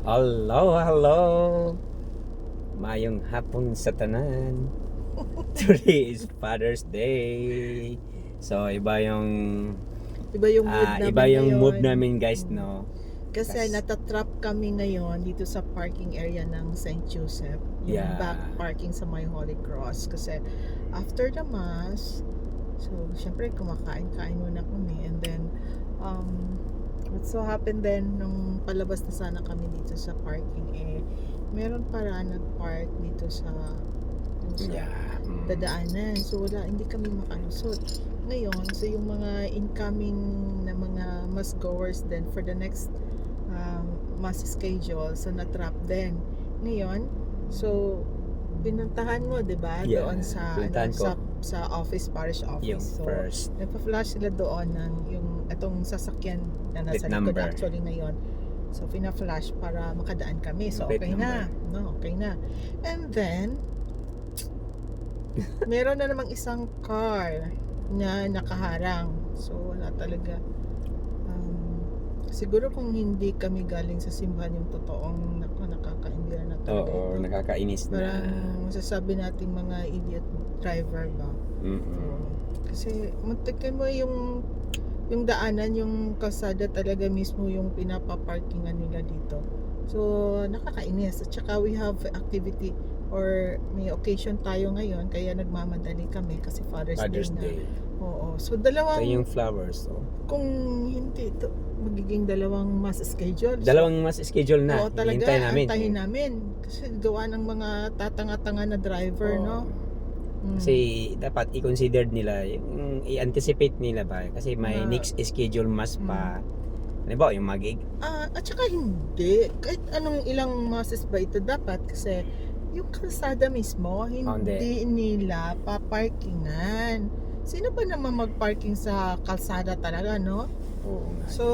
Hello. Mayong hapon sa tanan. Today is Father's Day. So, iba yung mood namin guys, no? Kasi natatrap kami ngayon dito sa parking area ng St. Joseph. Yung back parking sa My Holy Cross. Kasi after the Mass, so syempre kumakain-kain muna kami. And then, what so happened then, nung palabas na sana kami dito sa parking, meron para nag-park dito sa dadaanan. So wala, hindi kami makalusot. Ngayon, so yung mga incoming na mga mass goers then for the next mass schedule, so na-trap din. Ngayon, so pinuntahan mo, 'di ba? Doon sa sa office, parish office. Yung so first nagpa-flash sila doon ng yung itong sasakyan na nasa likod actually ngayon. So pina-flash para makadaan kami. So okay na. No, okay na. And then meron na namang isang car na nakaharang. So wala talaga. Siguro kung hindi kami galing sa simbahan yung totoong nakakaindira na talaga. Oo, nakakainis na. Parang masasabi nating mga idiot driver ba? Kasi muntikin mo yung daanan, yung kalsada talaga mismo yung pinapaparkingan nila dito. So nakakainis. At saka we have activity or may occasion tayo ngayon kaya nagmamadali kami kasi Father's Day. Oo. So dalawang yung flowers. Kung hindi ito magiging dalawang mass schedule. Dalawang mass schedule na. Oo, talaga antayin namin. Kasi gawa ng mga tatanga-tanga na driver, no? Kasi dapat i-consider nila, yung i-anticipate nila ba? Kasi may next schedule mass pa. Ano ba, yung magig? At saka hindi. Kahit anong ilang masses ba ito dapat kasi yung kalsada mismo, hindi nila paparkingan. Sino ba naman mag-parking sa kalsada talaga, no? Oo. So,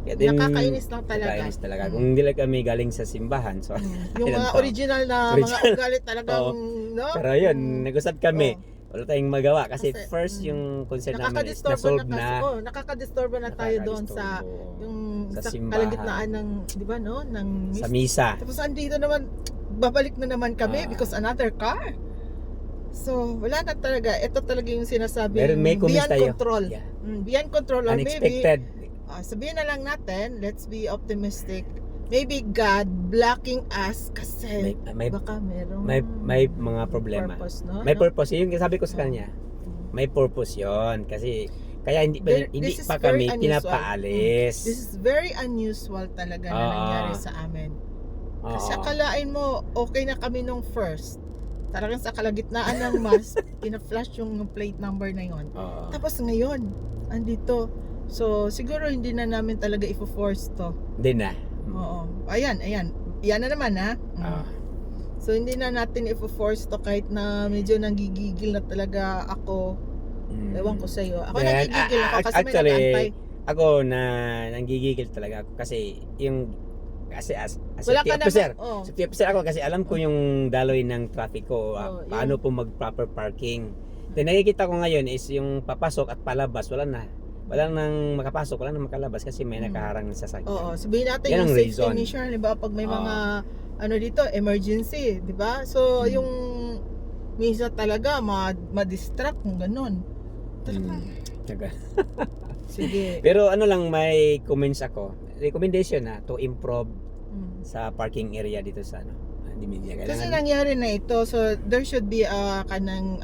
nakakainis lang talaga. Nakakainis talaga. Kung hindi lang kami galing sa simbahan, so yung mga original na mga ugali talagang, no? Pero yun, nag-usap kami. Wala tayong magawa kasi first yung concern namin is na-solve na. Nakakadisturbo na tayo doon sa yung sa kalagitnaan ng, di ba, no? Ng sa misa. Tapos andito naman, babalik na naman kami because another car. So, wala na talaga. Ito talaga yung sinasabi beyond control. Beyond control or unexpected. Maybe sabihin na lang natin, let's be optimistic. Maybe God blocking us kasi baka may mga problema. Purpose, no? May purpose. Yung sabi ko sa kanya, may purpose yon kasi kaya hindi pa kami pinapaalis. This is very unusual talaga na nangyari sa amin. Kasi akalain mo, okay na kami nung first. Talagang sa kalagitnaan ng mass, pina-flash yung plate number na yon. Tapos ngayon, andito. So, siguro hindi na namin talaga i-force to. Hindi na. Oo. Ayan. Yan na naman, ha? So, hindi na natin i-force to kahit na medyo nanggigigil na talaga ako. Ewan ko sa'yo. Ako nanggigigil ako kasi actually, may nag-antay. Ako nanggigigil talaga ako kasi as safety officer ako kasi alam ko yung daloy ng trafiko, paano po mag-proper parking. Then nakikita ko ngayon is yung papasok at palabas, wala nang makapasok, wala nang makalabas kasi may nakaharang na sasakyan. Sabihin natin yung safety measure, diba? Pag may mga dito, emergency, diba? So, yung misa talaga, ma-distract kung ganun. Talaga. Sige. Pero may comments ako. Recommendation to improve sa parking area dito sa Dimilya. Kasi nangyari na ito, so there should be kanang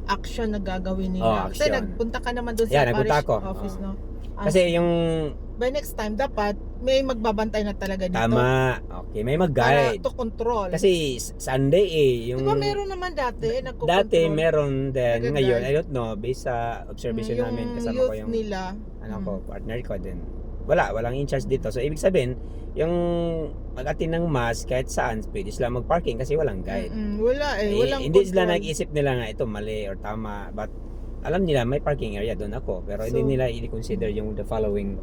action na gagawin nila. Kasi nagpunta ka naman doon sa parish office, no? Kasi yung by next time dapat may magbabantay na talaga dito. Tama. Okay, may mag-guide. Para to control. Kasi Sunday yung diba meron naman dati nagko-control. Dati meron din. Ngayon I don't know, based sa observation namin kasama ko yung nila. Partner ko din. Walang in charge dito. So ibig sabihin, yung mag-attend ng mass kahit saan, pwede sila mag-parking kasi walang guide. Walang hindi control. sila nag-isip nila nga ito mali or tama, but alam nila may parking area doon ako, pero hindi nila i-consider yung the following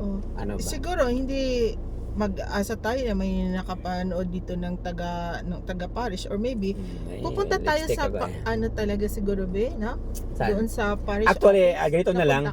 Siguro hindi mag-asa tayo na may nakapanood dito ng taga parish or maybe pupunta tayo sa talaga siguro no? Doon sa parish. Actually, ganito na lang.